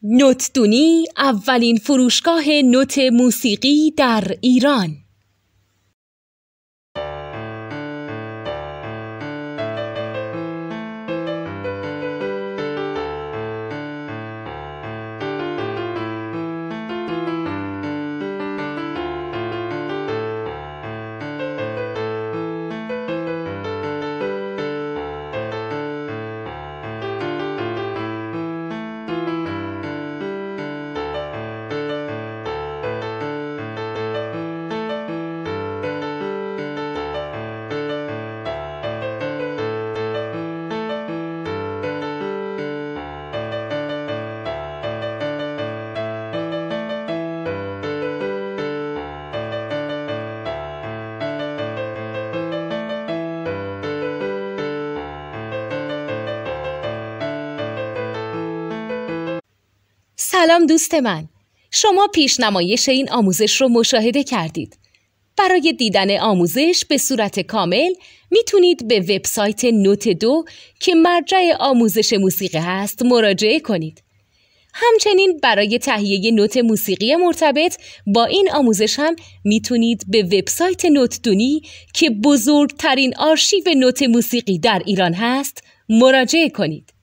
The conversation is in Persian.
نوتدونی اولین فروشگاه نوت موسیقی در ایران. سلام دوست من، شما پیشنمایش این آموزش رو مشاهده کردید. برای دیدن آموزش به صورت کامل میتونید به وبسایت نوت 2 که مرجع آموزش موسیقی هست مراجعه کنید. همچنین برای تهیه نوت موسیقی مرتبط با این آموزش هم میتونید به وبسایت نوتدونی که بزرگترین آرشیو نوت موسیقی در ایران هست مراجعه کنید.